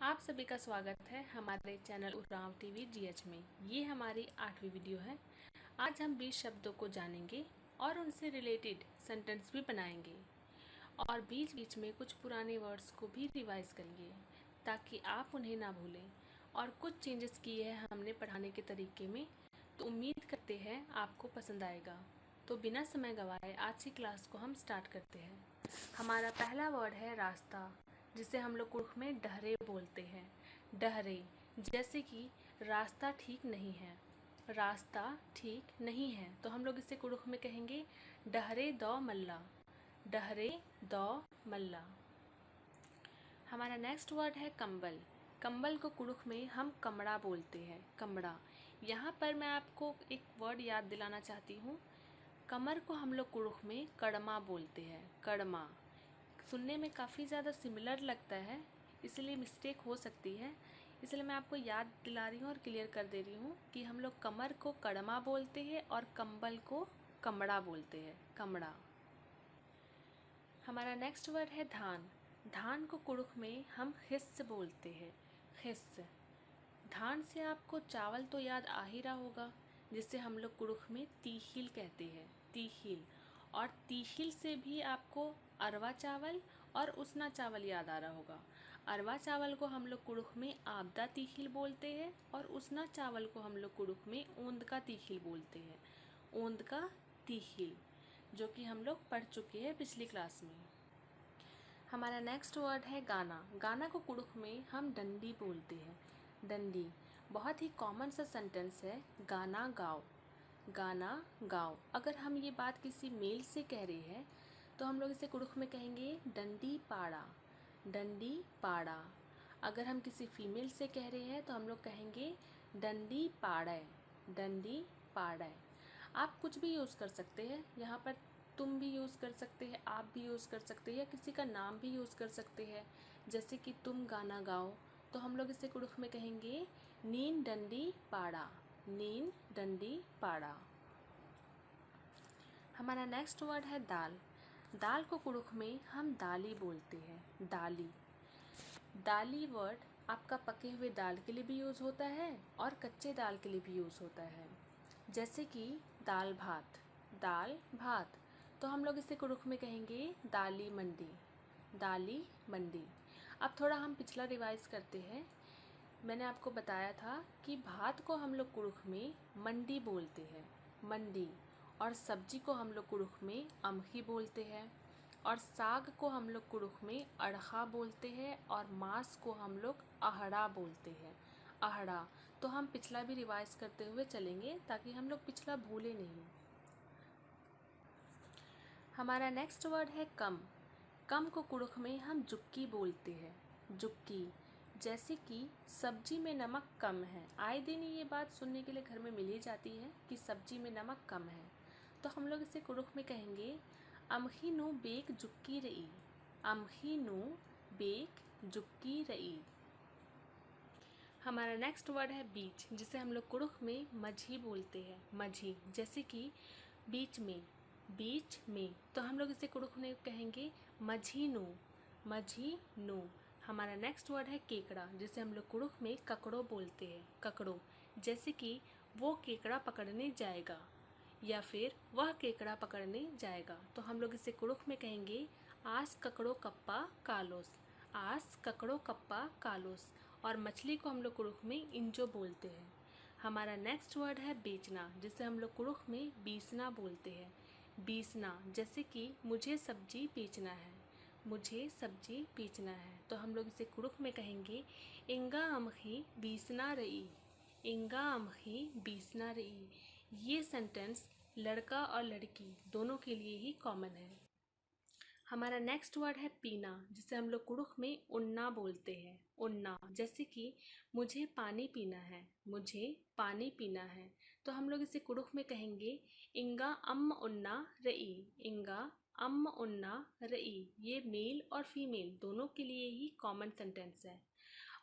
आप सभी का स्वागत है हमारे चैनल उरांव टीवी जीएच में। ये हमारी 8वीं वीडियो है। आज हम 20 शब्दों को जानेंगे और उनसे रिलेटेड सेंटेंस भी बनाएंगे और बीच बीच में कुछ पुराने वर्ड्स को भी रिवाइज करेंगे ताकि आप उन्हें ना भूलें। और कुछ चेंजेस किए हैं हमने पढ़ाने के तरीके में, तो उम्मीद करते हैं आपको पसंद आएगा। तो बिना समय गवाए आज की क्लास को हम स्टार्ट करते हैं। हमारा पहला वर्ड है रास्ता, जिसे हम लोग कुर्ख में डहरे बोलते हैं। डहरे, जैसे कि रास्ता ठीक नहीं है, रास्ता ठीक नहीं है, तो हम लोग इसे कुर्ख में कहेंगे डहरे दौ मल्ला, डहरे दौ मल्ला। हमारा नेक्स्ट वर्ड है कंबल। कंबल को कुर्ख में हम कमड़ा बोलते हैं, कमड़ा। यहाँ पर मैं आपको एक वर्ड याद दिलाना चाहती हूँ। कमर को हम लोग कुर्ख में कड़मा बोलते हैं, कड़मा। सुनने में काफ़ी ज़्यादा सिमिलर लगता है, इसलिए मिस्टेक हो सकती है, इसलिए मैं आपको याद दिला रही हूँ और क्लियर कर दे रही हूँ कि हम लोग कमर को कड़मा बोलते हैं और कंबल को कमड़ा बोलते हैं, कमड़ा। हमारा नेक्स्ट वर्ड है धान। धान को कुर्ख में हम हिस्स बोलते हैं, हिस्स। धान से आपको चावल तो याद आ ही रहा होगा, जिसे हम लोग कुर्ख में तीहिल कहते हैं, तीहिल। और तीहिल से भी आपको अरवा चावल और उसना चावल याद आ रहा होगा। अरवा चावल को हम लोग कुर्ख में आपदा तीहिल बोलते हैं और उसना चावल को हम लोग कुर्ख में ओंद का तीहिल बोलते हैं, ओंद का तीहिल, जो कि हम लोग पढ़ चुके हैं पिछली क्लास में। हमारा नेक्स्ट वर्ड है गाना। गाना को कुर्ख में हम डंडी बोलते हैं, डंडी। बहुत ही कॉमन सा सेंटेंस है, गाना गाओ, गाना गाओ। अगर हम ये बात किसी मेल से कह रहे हैं तो हम लोग इसे कुर्ख में कहेंगे डंडी पाड़ा, डंडी पाड़ा। अगर हम किसी फीमेल से कह रहे हैं तो हम लोग कहेंगे डंडी पाड़े, डंडी पाड़े। आप कुछ भी यूज़ कर सकते हैं, यहाँ पर तुम भी यूज़ कर सकते हैं, आप भी यूज़ कर सकते हैं, या किसी का नाम भी यूज़ कर सकते हैं। जैसे कि तुम गाना गाओ, तो हम लोग इसे कुर्ख में कहेंगे नीन डंडी पाड़ा, नीन डंडी पाड़ा। हमारा नेक्स्ट वर्ड है दाल। दाल को कुर्ख में हम दाली बोलते हैं, दाली। दाली वर्ड आपका पके हुए दाल के लिए भी यूज़ होता है और कच्चे दाल के लिए भी यूज़ होता है। जैसे कि दाल भात, दाल भात, तो हम लोग इसे कुर्ख में कहेंगे दाली मंडी, दाली मंडी। अब थोड़ा हम पिछला रिवाइज करते हैं। मैंने आपको बताया था कि भात को हम लोग कुर्ख में मंडी बोलते हैं, मंडी। और सब्जी को हम लोग कुर्ख में अमखी बोलते हैं, और साग को हम लोग कुर्ख में अड़खा बोलते हैं, और मांस को हम लोग अहड़ा बोलते हैं, अहड़ा। तो हम पिछला भी रिवाइज करते हुए चलेंगे ताकि हम लोग पिछला भूले नहीं। हमारा नेक्स्ट वर्ड है कम। कम को कुर्ख में हम जुक्की बोलते हैं, जुक्की। जैसे कि सब्जी में नमक कम है। आए दिन ये बात सुनने के लिए घर में मिल ही जाती है कि सब्जी में नमक कम है, तो हम लोग इसे कुर्ख में कहेंगे अमखी नु बेक जुक्की रई, अमखी नु बेक जुक्की रई। हमारा नेक्स्ट वर्ड है बीच, जिसे हम लोग कुर्ख में मझी बोलते हैं, मझी। जैसे कि बीच में, बीच में, तो हम लोग इसे कुर्ख में कहेंगे मझी नु, मझी नु। हमारा नेक्स्ट वर्ड है केकड़ा, जिसे हम लोग कुर्ख में ककड़ो बोलते हैं, ककड़ो। जैसे कि वो केकड़ा पकड़ने जाएगा या फिर वह केकड़ा पकड़ने जाएगा, तो हम लोग इसे कुर्ख में कहेंगे आस ककड़ो कप्पा कालोस, आस ककड़ो कप्पा कालोस। और मछली को हम लोग कुर्ख में इंजो बोलते हैं। हमारा नेक्स्ट वर्ड है बेचना, जिसे हम लोग कुर्ख में बीसना बोलते हैं, बीसना। जैसे कि मुझे सब्जी बेचना है, मुझे सब्जी बेचना है, तो हम लोग इसे कुर्ख में कहेंगे इंगा अमखी बीसना रई, इंगा अमखी बीसना रई। ये सेंटेंस लड़का और लड़की दोनों के लिए ही कॉमन है। हमारा नेक्स्ट वर्ड है पीना, जिसे हम लोग कुर्ख में उन्ना बोलते हैं, उन्ना। जैसे कि मुझे पानी पीना है, मुझे पानी पीना है, तो हम लोग इसे कुर्ख में कहेंगे इंगा अम्म उन्ना रई, इंगा अम्म उन्ना रई। ये मेल और फीमेल दोनों के लिए ही कॉमन सेंटेंस है।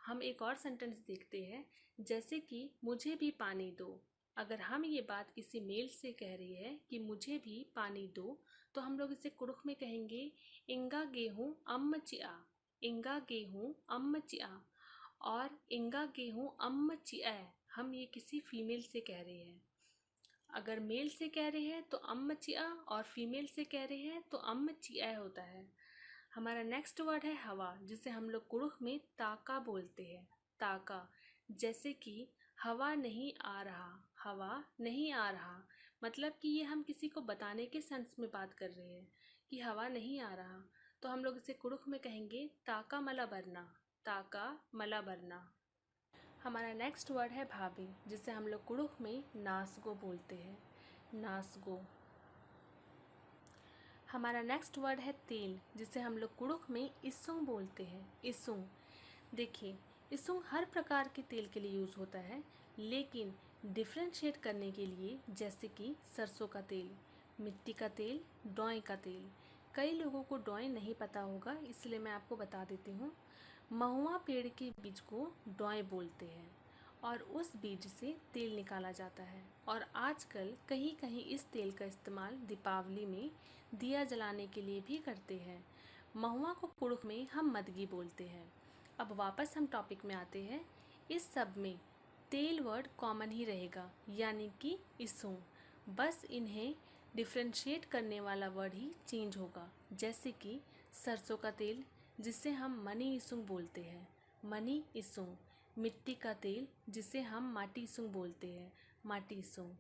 हम एक और सेंटेंस देखते हैं, जैसे कि मुझे भी पानी दो। अगर हम ये बात किसी मेल से कह रही है कि मुझे भी पानी दो, तो हम लोग इसे कुर्ख में कहेंगे इंगा गेहूँ अम्म चिया, इंगा गेहूँ अम्म चिया। और इंगा गेहूँ अम्म चिया, हम ये किसी फीमेल से कह रहे हैं। अगर मेल से कह रहे हैं तो अम्म चिया और फीमेल से कह रहे हैं तो अम्म चिया होता है। हमारा नेक्स्ट वर्ड है हवा, जिसे हम लोग कुड़ुख में ताका बोलते हैं। ताका, जैसे कि हवा नहीं आ रहा, हवा नहीं आ रहा, मतलब कि ये हम किसी को बताने के सेंस में बात कर रहे हैं कि हवा नहीं आ रहा, तो हम लोग इसे कुड़ुख में कहेंगे ताका मला बरना, ताका मला बरना। हमारा नेक्स्ट वर्ड है भाभी, जिसे हम लोग कुड़ुख में नासगो बोलते हैं, नासगो। हमारा नेक्स्ट वर्ड है तेल, जिसे हम लोग कुड़ुख में इसुंग बोलते हैं, इसुंग। देखिए, इसुंग हर प्रकार के तेल के लिए यूज़ होता है, लेकिन डिफ्रेंशिएट करने के लिए, जैसे कि सरसों का तेल, मिट्टी का तेल, डॉय का तेल। कई लोगों को डॉय नहीं पता होगा, इसलिए मैं आपको बता देती हूँ। महुआ पेड़ के बीज को डॉय बोलते हैं और उस बीज से तेल निकाला जाता है, और आजकल कहीं कहीं इस तेल का इस्तेमाल दीपावली में दिया जलाने के लिए भी करते हैं। महुआ को कुड़ुख में हम मदगी बोलते हैं। अब वापस हम टॉपिक में आते हैं। इस सब में तेल वर्ड कॉमन ही रहेगा, यानी कि इसुंग, बस इन्हें डिफ्रेंशिएट करने वाला वर्ड ही चेंज होगा। जैसे कि सरसों का तेल, जिसे हम मनी इसुंग बोलते हैं, मनी इसुंग। मिट्टी का तेल, जिसे हम माटी इसुंग बोलते हैं, माटी इसुंग।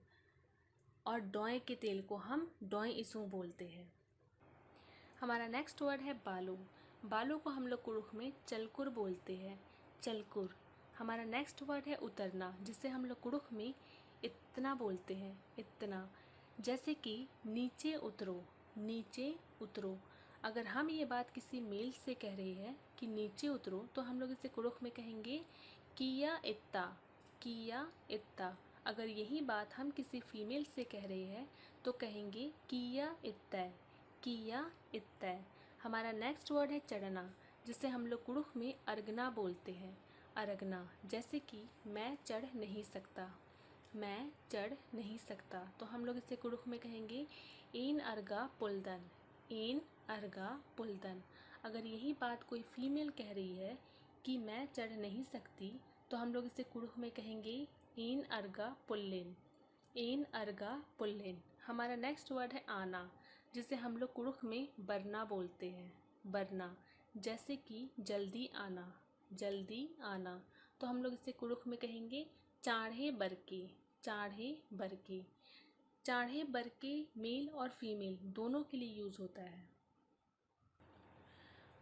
और डॉय के तेल को हम डॉय इसुंग बोलते हैं। हमारा नेक्स्ट वर्ड है बालू। बालू को हम लोग कुड़ुख में चलकुर बोलते हैं, चलकुर। हमारा नेक्स्ट वर्ड है उतरना, जिसे हम लोग कुड़ुख में इतना बोलते हैं, इतना। जैसे कि नीचे उतरो, नीचे उतरो। अगर हम ये बात किसी मेल से कह रहे हैं कि नीचे उतरो, तो हम लोग इसे कुड़ुख में कहेंगे किया इत्ता, किया इत्ता। अगर यही बात हम किसी फीमेल से कह रहे हैं तो कहेंगे किया इत्तै, किया इत्तै। हमारा नेक्स्ट वर्ड है चढ़ना, जिसे हम लोग कुड़ुख में अर्गना बोलते हैं, अर्गना। जैसे कि मैं चढ़ नहीं सकता, मैं चढ़ नहीं सकता, तो हम लोग इसे कुड़ुख में कहेंगे इन अर्गा पुलदन, इन अर्गा पुलदन। अगर यही बात कोई फीमेल कह रही है कि मैं चढ़ नहीं सकती, तो हम लोग इसे कुड़ुख में कहेंगे इन अर्गा पुल्लिन, इन अर्गा पुल्लिन। हमारा नेक्स्ट वर्ड है आना, जिसे हम लोग कुड़ुख में बरना बोलते हैं, बरना। जैसे कि जल्दी आना, जल्दी आना, तो हम लोग इसे कुड़ुख में कहेंगे चाढ़े बरके, चाढ़े बरके। चाढ़े बरके मेल और फीमेल दोनों के लिए यूज़ होता है।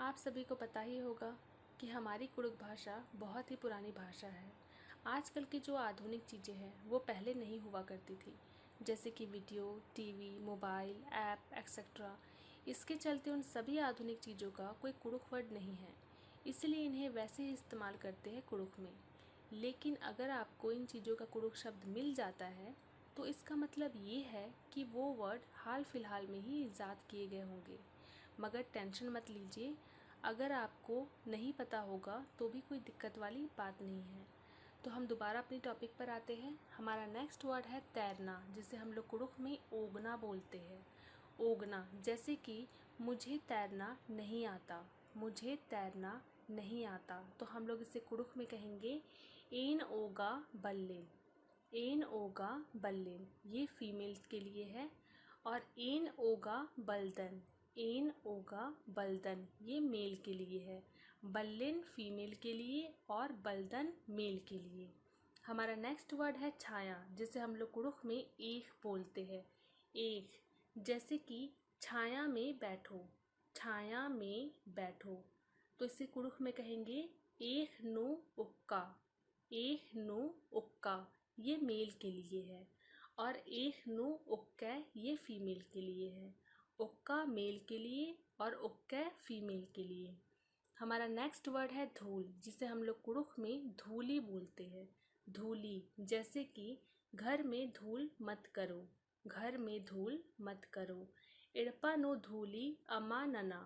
आप सभी को पता ही होगा कि हमारी कुड़ुख भाषा बहुत ही पुरानी भाषा है। आजकल की जो आधुनिक चीज़ें हैं वो पहले नहीं हुआ करती थी, जैसे कि video, TV, mobile, app etcetera. इसके चलते उन सभी आधुनिक चीज़ों का कोई कुड़ुख वर्ड नहीं है, इसलिए इन्हें वैसे ही इस्तेमाल करते हैं कुड़ुख में। लेकिन अगर आपको इन चीज़ों का कुड़ुख शब्द मिल जाता है, तो इसका मतलब ये है कि वो वर्ड हाल फिलहाल में ही ईजाद किए गए होंगे। मगर टेंशन मत लीजिए, अगर आपको नहीं पता होगा तो भी कोई दिक्कत वाली बात नहीं है। तो हम दोबारा अपनी टॉपिक पर आते हैं। हमारा नेक्स्ट वर्ड है तैरना, जिसे हम लोग कुड़ुख में ओगना बोलते हैं, ओगना। जैसे कि मुझे तैरना नहीं आता, मुझे तैरना नहीं आता, तो हम लोग इसे कुड़ुख में कहेंगे एन ओगा बल्लेन, एन ओगा बल्लेन, ये फीमेल के लिए है। और एन ओगा बल्दन, एन ओगा बल्दन, ये मेल के लिए है। बल्लेन फीमेल के लिए और बल्दन मेल के लिए। हमारा नेक्स्ट वर्ड है छाया, जिसे हम लोग कुड़ुख में एक बोलते हैं, एक। जैसे कि छाया में बैठो, छाया में बैठो, तो इसे कुड़ुख में कहेंगे एक नो उक्का, एक नो उक्का, ये मेल के लिए है। और एक नो उक्का ये फीमेल के लिए है। उक्का मेल के लिए और उक्का फीमेल के लिए। हमारा नेक्स्ट वर्ड है धूल, जिसे हम लोग कुड़ुख में धूली बोलते हैं, धूली। जैसे कि घर में धूल मत करो, घर में धूल मत करो। इड़पा नो धूली अमा नना,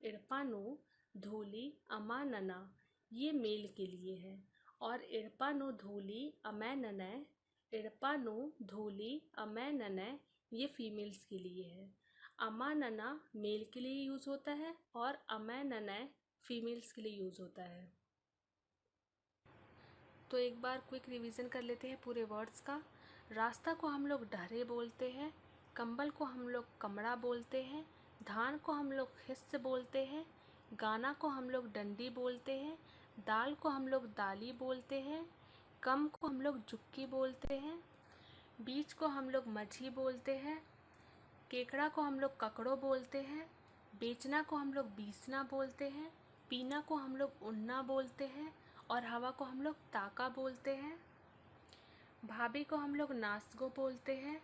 इड़पा नो धूली अमा नना, ये मेल के लिए है। और इड़पा नो धूली अमै ननय, इड़पा नो धूली अमै ननय, ये फीमेल्स के लिए है। अमा नना मेल के लिए यूज़ होता है और अमै ननय फीमेल्स के लिए यूज़ होता है। तो एक बार क्विक रिवीजन कर लेते हैं पूरे वर्ड्स का। रास्ता को हम लोग डहरे बोलते हैं, कंबल को हम लोग कमरा बोलते हैं, धान को हम लोग हिस्स बोलते हैं, गाना को हम लोग डंडी बोलते हैं, दाल को हम लोग दाली बोलते हैं, कम को हम लोग जुक्की बोलते हैं, बीच को हम लोग मझी बोलते हैं, केकड़ा को हम लोग ककड़ो बोलते हैं, बेचना को हम लोग बीसना बोलते हैं, पीना को हम लोग उन्ना बोलते हैं और हवा को हम लोग ताका बोलते हैं। भाभी को हम लोग नासगो बोलते हैं,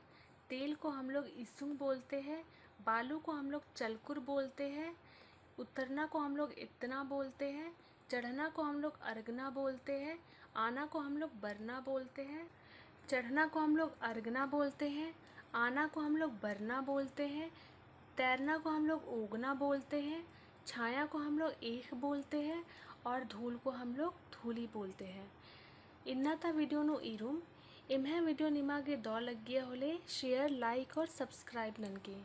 तेल को हम लोग इसुंग बोलते हैं, बालू को हम लोग चलकुर बोलते हैं, उतरना को हम लोग इतना बोलते हैं, चढ़ना को हम लोग अर्गना बोलते हैं, आना को हम लोग बरना बोलते हैं, चढ़ना को हम लोग अर्गना बोलते हैं, आना को हम लोग बरना बोलते हैं, तैरना को हम लोग ओगना बोलते हैं, छाया को हम लोग एख बोलते हैं और धूल को हम लोग धूली बोलते हैं। इन्ना था वीडियो नो इरुम इम्हे वीडियो निमागे दौ लग गया होले शेयर लाइक और सब्सक्राइब ननके।